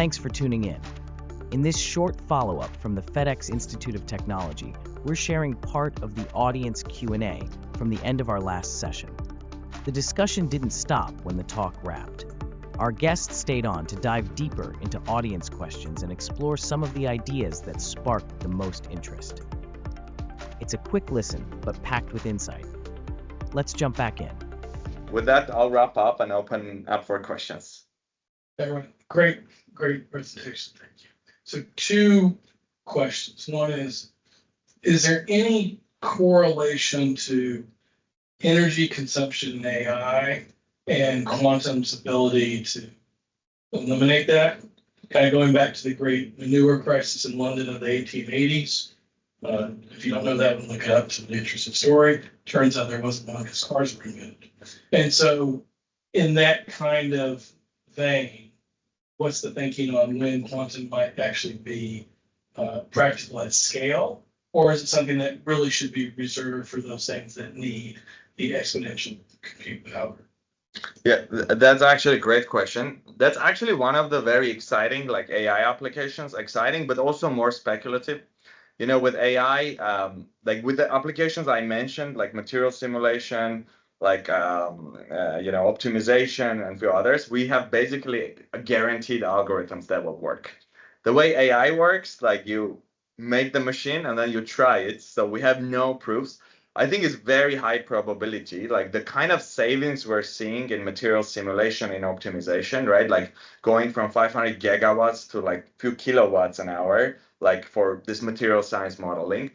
Thanks for tuning in. In this short follow-up from the FedEx Institute of Technology, we're sharing part of the audience Q&A from the end of our last session. The discussion didn't stop when the talk wrapped. Our guests stayed on to dive deeper into audience questions and explore some of the ideas that sparked the most interest. It's a quick listen, but packed with insight. Let's jump back in. With that, I'll wrap up and open up for questions. Everyone, great presentation. Thank you. So 2 questions. One is there any correlation to energy consumption in AI and quantum's ability to eliminate that? Kind of going back to the great manure crisis in London of the 1880s. If you don't know that one, look it up. It's an interesting story. Turns out there wasn't one because cars were invented. And so in that kind of vein, what's the thinking on when quantum might actually be practical at scale? Or is it something that really should be reserved for those things that need the exponential compute power? Yeah, that's actually a great question. That's actually one of the very exciting AI applications, exciting, but also more speculative. With AI, with the applications I mentioned, like material simulation, optimization and a few others, we have basically guaranteed algorithms that will work. The way AI works, you make the machine and then you try it. So we have no proofs. I think it's very high probability, the kind of savings we're seeing in material simulation in optimization, right? Like going from 500 gigawatts to few kilowatts an hour, for this material science modeling.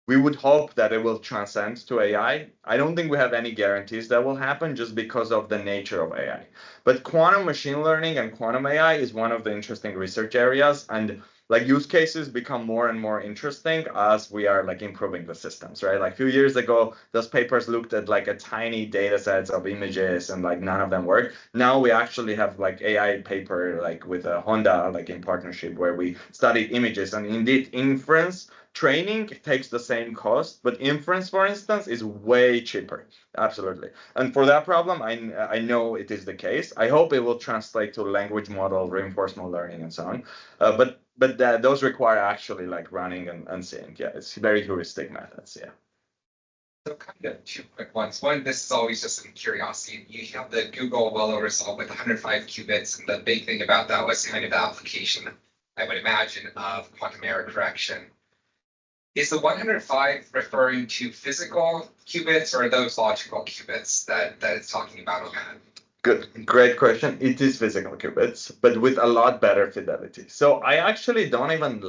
We would hope that it will transcend to AI. I don't think we have any guarantees that will happen just because of the nature of AI. But quantum machine learning and quantum AI is one of the interesting research areas, and use cases become more and more interesting as we are improving the systems, right? A few years ago, those papers looked at a tiny data sets of images and none of them work. Now we actually have AI paper with a Honda in partnership where we study images, and indeed inference training takes the same cost, but inference, for instance, is way cheaper. Absolutely. And for that problem, I know it is the case. I hope it will translate to language model, reinforcement learning, and so on. But those require actually running and seeing. Yeah, it's very heuristic methods. Yeah. So kind of 2 quick ones. One, this is always just a curiosity. You have the Google Willow result with 105 qubits, and the big thing about that was kind of the application, I would imagine, of quantum error correction. Is the 105 referring to physical qubits or are those logical qubits that it's talking about on that? Good, great question. It is physical qubits, but with a lot better fidelity. So I actually don't even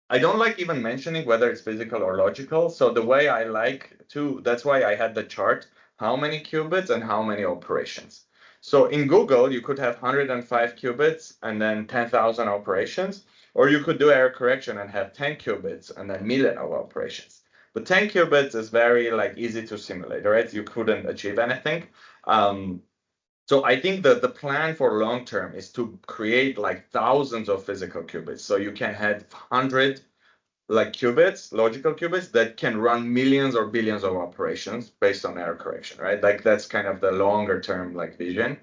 I don't like even mentioning whether it's physical or logical. So the way I like to, that's why I had the chart, how many qubits and how many operations. So in Google, you could have 105 qubits and then 10,000 operations. Or you could do error correction and have 10 qubits and then million of operations. But 10 qubits is very easy to simulate, right? You couldn't achieve anything. So I think that the plan for long term is to create thousands of physical qubits. So you can have 100 qubits, logical qubits that can run millions or billions of operations based on error correction, right? That's kind of the longer term vision.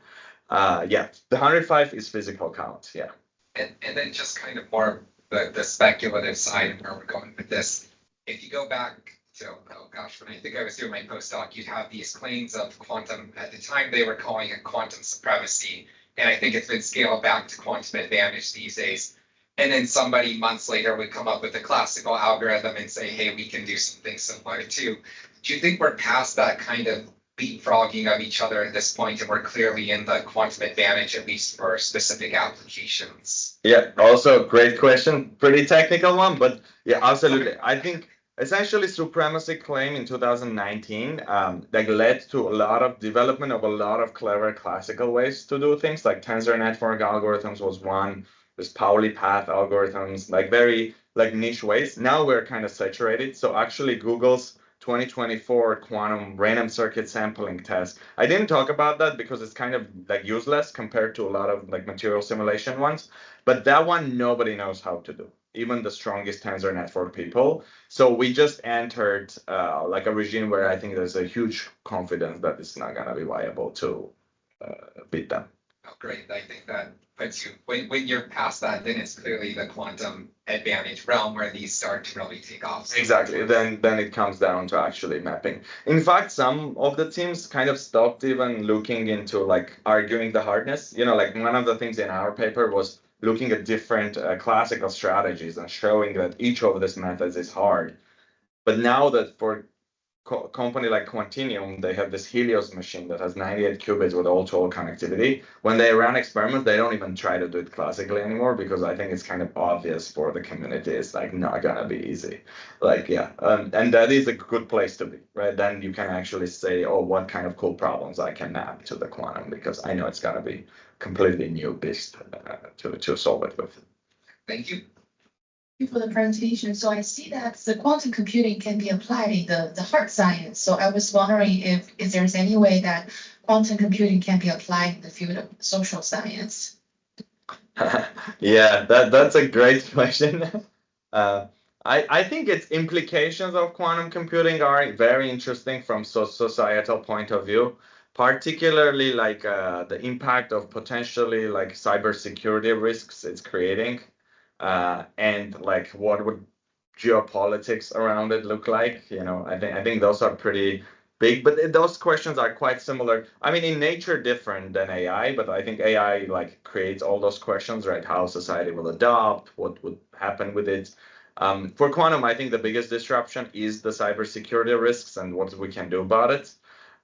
Yeah, the 105 is physical count. Yeah. And then just kind of more the speculative side of where we're going with this. If you go back to, when I think I was doing my postdoc, you'd have these claims of quantum. At the time, they were calling it quantum supremacy. And I think it's been scaled back to quantum advantage these days. And then somebody months later would come up with a classical algorithm and say, hey, we can do something similar too. Do you think we're past that kind of leapfrogging of each other at this point, and we're clearly in the quantum advantage, at least for specific applications? Yeah, also great question. Pretty technical one, but yeah, absolutely. I think essentially supremacy claim in 2019 that led to a lot of development of a lot of clever classical ways to do things, like tensor network algorithms was one. There's Pauli path algorithms, very niche ways. Now we're kind of saturated. So actually Google's 2024 quantum random circuit sampling test. I didn't talk about that because it's kind of useless compared to a lot of material simulation ones. But that one, nobody knows how to do, even the strongest tensor network people. So we just entered a regime where I think there's a huge confidence that it's not going to be viable to beat them. Oh, great. I think that puts you, when you're past that, then it's clearly the quantum advantage realm where these start to really take off. Exactly. Then it comes down to actually mapping. In fact, some of the teams kind of stopped even looking into like arguing the hardness. Like one of the things in our paper was looking at different classical strategies and showing that each of these methods is hard. But now that for company like Quantinuum, they have this Helios machine that has 98 qubits with all-to-all connectivity. When they run experiments, they don't even try to do it classically anymore because I think it's kind of obvious for the community. It's like not gonna be easy. Like yeah, and that is a good place to be, right? Then you can actually say, oh, what kind of cool problems I can map to the quantum because I know it's gonna be completely new beast to solve it with. Thank you. Thank you for the presentation. So I see that the quantum computing can be applied in the hard science. So I was wondering if there's any way that quantum computing can be applied in the field of social science. Yeah, that's a great question. I think its implications of quantum computing are very interesting from societal point of view, particularly like the impact of potentially like cybersecurity risks it's creating. And like what would geopolitics around it look like? I think those are pretty big, but those questions are quite similar. I mean, in nature, different than AI, but I think AI like creates all those questions, right? How society will adopt, what would happen with it. For quantum, I think the biggest disruption is the cybersecurity risks and what we can do about it.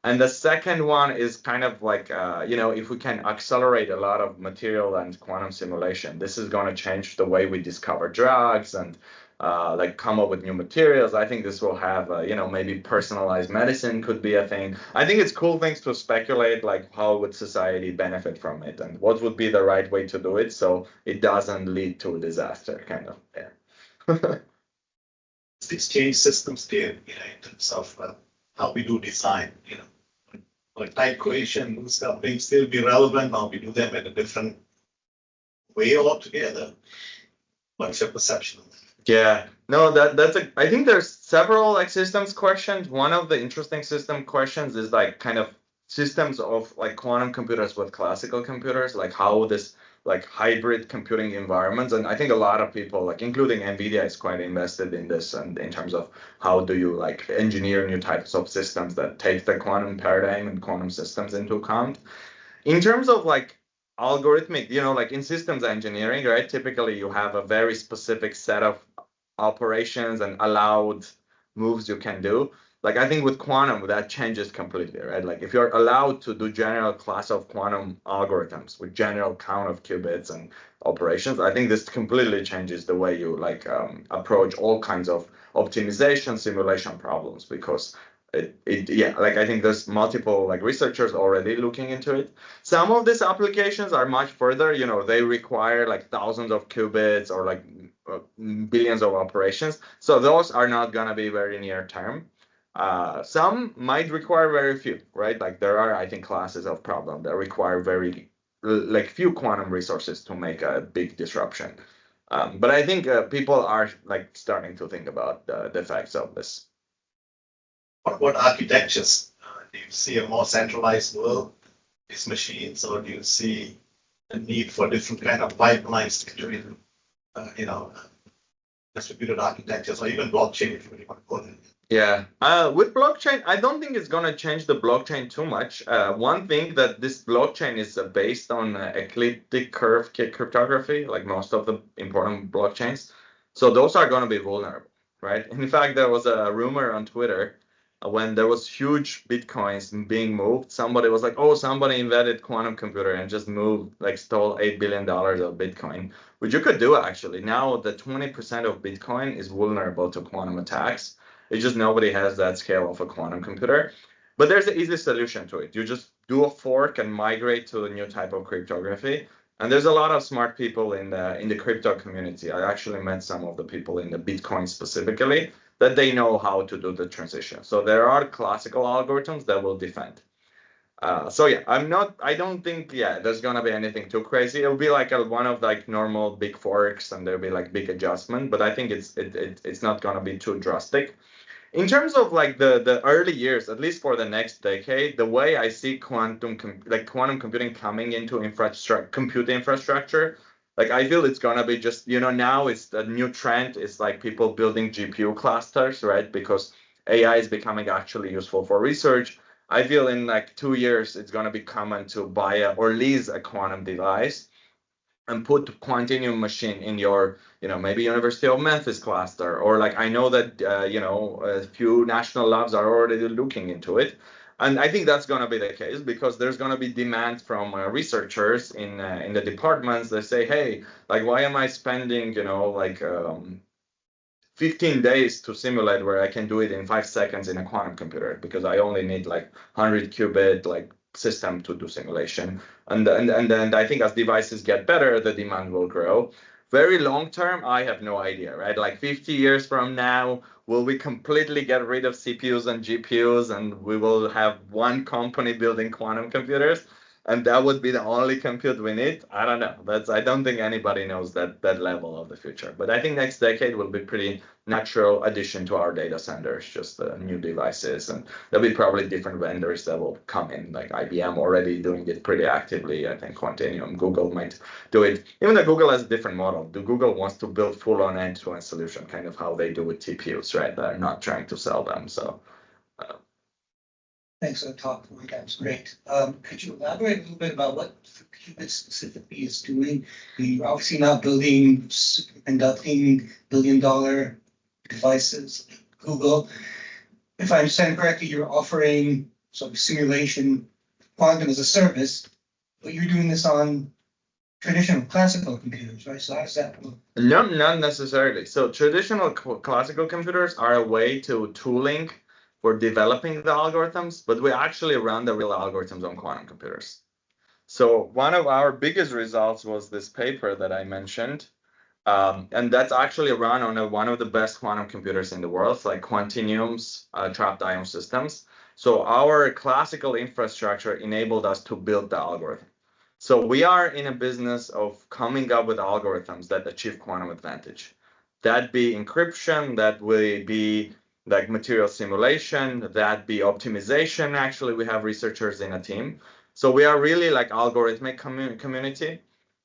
And the second one is kind of like, if we can accelerate a lot of material and quantum simulation, this is going to change the way we discover drugs and like come up with new materials. I think this will have, maybe personalized medicine could be a thing. I think it's cool things to speculate, like how would society benefit from it and what would be the right way to do it so it doesn't lead to a disaster, kind of. Yeah. These change systems there, in terms of how we do design, like type equations, may still be relevant, or we do them in a different way altogether. What's your perception of that? Yeah, no, I think there's several like systems questions. One of the interesting system questions is like kind of systems of like quantum computers with classical computers, like how this like hybrid computing environments. And I think a lot of people, like including NVIDIA, is quite invested in this and in terms of how do you like engineer new types of systems that take the quantum paradigm and quantum systems into account. In terms of like algorithmic, like in systems engineering, right? Typically you have a very specific set of operations and allowed moves you can do. Like I think with quantum, that changes completely, right? Like if you're allowed to do general class of quantum algorithms with general count of qubits and operations, I think this completely changes the way you like approach all kinds of optimization simulation problems because like I think there's multiple like researchers already looking into it. Some of these applications are much further, they require like thousands of qubits or like billions of operations. So those are not gonna be very near term. Some might require very few, right? Like there are, I think, classes of problem that require very like few quantum resources to make a big disruption. But I think people are like starting to think about the effects of this. What architectures? Do you see a more centralized world, these machines, or do you see a need for different kind of pipelines between, distributed architectures or even blockchain, if you really want to call it? Yeah, with blockchain, I don't think it's gonna change the blockchain too much. One thing that this blockchain is based on ecliptic curve cryptography, like most of the important blockchains. So those are gonna be vulnerable, right? In fact, there was a rumor on Twitter when there was huge bitcoins being moved. Somebody was like, oh, somebody invented quantum computer and just moved, like stole $8 billion of Bitcoin, which you could do actually. Now the 20% of Bitcoin is vulnerable to quantum attacks. It's just nobody has that scale of a quantum computer. But there's an easy solution to it. You just do a fork and migrate to a new type of cryptography. And there's a lot of smart people in the crypto community. I actually met some of the people in the Bitcoin specifically that they know how to do the transition. So there are classical algorithms that will defend. So yeah, I don't think, there's gonna be anything too crazy. It'll be like one of like normal big forks and there'll be like big adjustment, but I think it's not gonna be too drastic. In terms of like the early years, at least for the next decade, the way I see quantum computing coming into compute infrastructure, like I feel it's gonna be just, now it's the new trend is like people building GPU clusters, right? Because AI is becoming actually useful for research. I feel in like 2 years it's gonna be common to buy or lease a quantum device and put Quantinuum machine in your, maybe University of Memphis cluster, or like I know that, a few national labs are already looking into it. And I think that's going to be the case because there's going to be demand from researchers in the departments. They say, hey, like, why am I spending, 15 days to simulate where I can do it in 5 seconds in a quantum computer because I only need like 100 qubit like system to do simulation. And then I think as devices get better, the demand will grow. Very long term, I have no idea, right? Like 50 years from now, will we completely get rid of CPUs and GPUs and we will have one company building quantum computers? And that would be the only compute we need? I don't know. I don't think anybody knows that level of the future. But I think next decade will be pretty natural addition to our data centers, just new devices. And there'll be probably different vendors that will come in, like IBM already doing it pretty actively. I think Quantinuum, Google might do it. Even though Google has a different model. Google wants to build full-on end-to-end solution, kind of how they do with TPUs, right? They're not trying to sell them. So. Thanks for the talk. That was great. Could you elaborate a little bit about what Qubit specifically is doing? You're obviously not building superconducting billion-dollar devices like Google. If I understand correctly, you're offering sort of simulation quantum as a service, but you're doing this on traditional classical computers, right? So how does that work? No, not necessarily. So traditional classical computers are a way to tooling for developing the algorithms, but we actually run the real algorithms on quantum computers. So one of our biggest results was this paper that I mentioned, and that's actually run on one of the best quantum computers in the world, like Quantinuum's trapped ion systems. So our classical infrastructure enabled us to build the algorithm. So we are in a business of coming up with algorithms that achieve quantum advantage. That be encryption, that will be like material simulation, that be optimization. Actually, we have researchers in a team. So we are really like algorithmic community.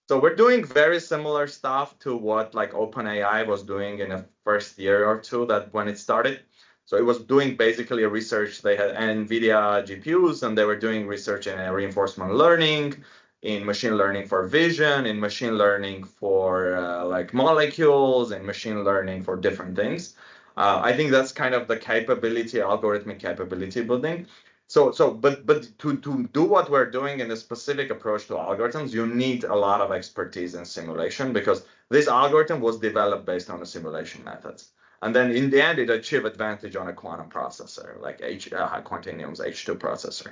So we're doing very similar stuff to what like OpenAI was doing in the first year or two that when it started. So it was doing basically a research. They had NVIDIA GPUs and they were doing research in reinforcement learning, in machine learning for vision, in machine learning for like molecules, and machine learning for different things. I think that's kind of the capability, algorithmic capability building. But to do what we're doing in a specific approach to algorithms, you need a lot of expertise in simulation because this algorithm was developed based on the simulation methods. And then in the end, it achieved advantage on a quantum processor, like Quantinuum's H2 processor.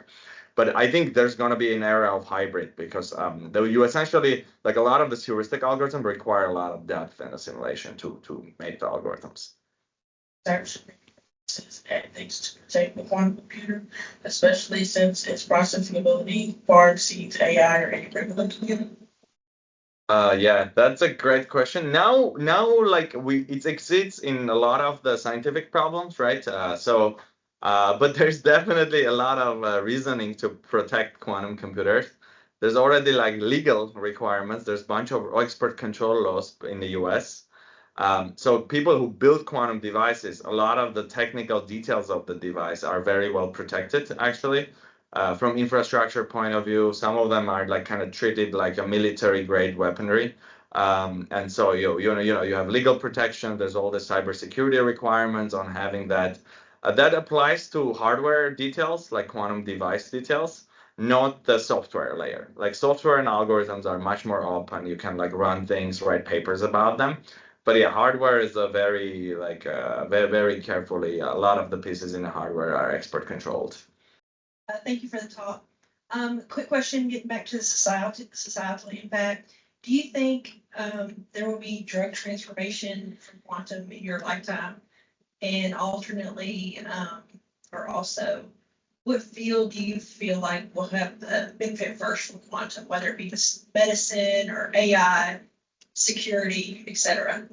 But I think there's going to be an era of hybrid because you essentially, like a lot of the heuristic algorithms require a lot of depth in the simulation to make the algorithms. Add things to protect the quantum computer, especially since its processing ability far exceeds AI or any regular computer? Yeah, that's a great question. Now, like it exceeds in a lot of the scientific problems, right? But there's definitely a lot of reasoning to protect quantum computers. There's already like legal requirements. There's a bunch of expert control laws in the US. So people who build quantum devices, a lot of the technical details of the device are very well protected, actually. From infrastructure point of view, some of them are like kind of treated like a military grade weaponry. And so you have legal protection. There's all the cybersecurity requirements on having that. That applies to hardware details, like quantum device details, not the software layer. Like software and algorithms are much more open. You can like run things, write papers about them. But yeah, hardware is a very very carefully. A lot of the pieces in the hardware are expert controlled. Thank you for the talk. Quick question, getting back to the societal impact. Do you think there will be drug transformation from quantum in your lifetime? And alternately, or also, what field do you feel like will have the benefit first from quantum, whether it be medicine or AI, security, etc.?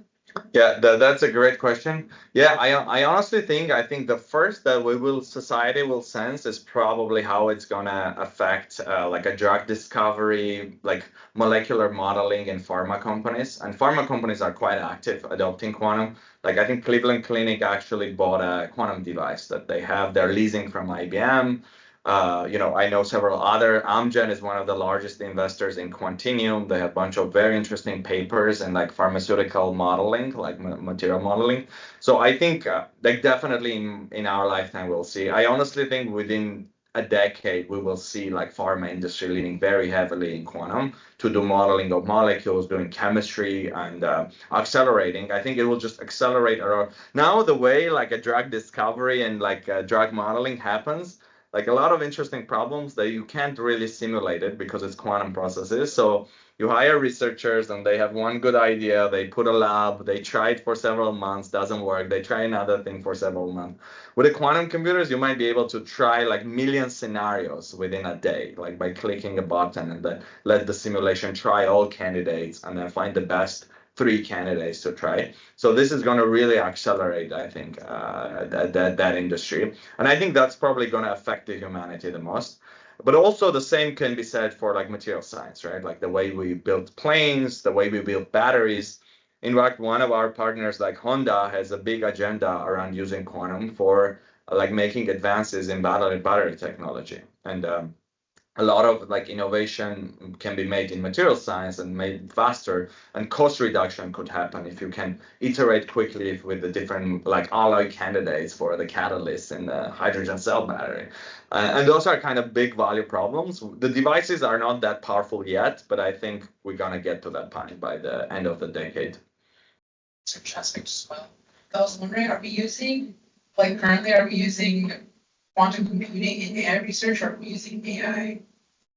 Yeah, that's a great question. Yeah, I honestly think the first that society will sense is probably how it's gonna affect like a drug discovery, like molecular modeling in pharma companies. And pharma companies are quite active adopting quantum. Like I think Cleveland Clinic actually bought a quantum device that they're leasing from IBM. I know several other. Amgen is one of the largest investors in Quantinuum. They have a bunch of very interesting papers in like pharmaceutical modeling, like material modeling. So I think like definitely in our lifetime we'll see. I honestly think within a decade we will see like pharma industry leaning very heavily in quantum to do modeling of molecules, doing chemistry and accelerating. I think it will just accelerate now the way like a drug discovery and like drug modeling happens, like a lot of interesting problems that you can't really simulate it because it's quantum processes. So you hire researchers and they have one good idea, they put a lab, they try it for several months, doesn't work, they try another thing for several months. With the quantum computers, you might be able to try like million scenarios within a day, like by clicking a button and then let the simulation try all candidates and then find the best 3 candidates to try. So this is going to really accelerate, I think, that industry. And I think that's probably going to affect the humanity the most. But also the same can be said for like material science, right? Like the way we build planes, the way we build batteries. In fact, one of our partners, like Honda, has a big agenda around using quantum for like making advances in battery technology. And a lot of like innovation can be made in material science and made faster, and cost reduction could happen if you can iterate quickly with the different like alloy candidates for the catalyst in the hydrogen cell battery. And those are kind of big value problems. The devices are not that powerful yet, but I think we're gonna get to that point by the end of the decade. It's interesting as well. I was wondering, currently, are we using quantum computing in AI research, or are we using AI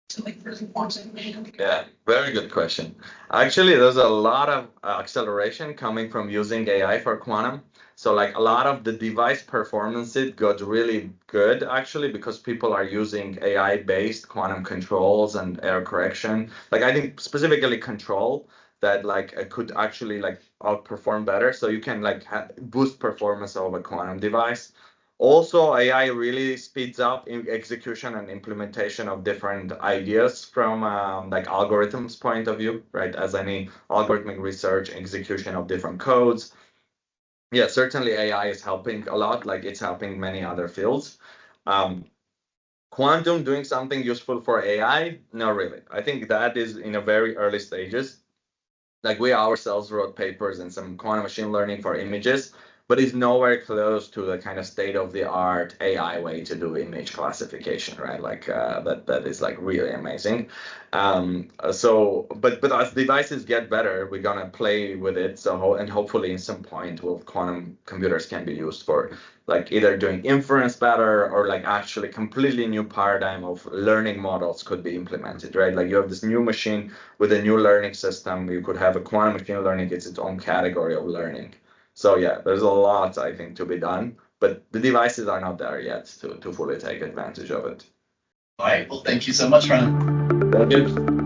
to further quantum computing? Yeah, very good question. Actually, there's a lot of acceleration coming from using AI for quantum. So like a lot of the device performance, it got really good actually because people are using AI-based quantum controls and error correction. Like I think specifically control that could actually outperform better. So you can boost performance of a quantum device. Also, AI really speeds up in execution and implementation of different ideas from algorithms point of view, right? As any algorithmic research, execution of different codes. Yeah, certainly AI is helping a lot, like it's helping many other fields. Quantum doing something useful for AI? No, really. I think that is in a very early stages. Like we ourselves wrote papers in some quantum machine learning for images, but it's nowhere close to the kind of state-of-the-art AI way to do image classification, right? That is like really amazing. But as devices get better, we're gonna play with it. And hopefully, in some point, quantum computers can be used for like either doing inference better or like actually completely new paradigm of learning models could be implemented, right? Like you have this new machine with a new learning system. You could have a quantum machine learning, it's its own category of learning. So yeah, there's a lot, I think, to be done, but the devices are not there yet to fully take advantage of it. All right. Well, thank you so much, Hrant. Thank you.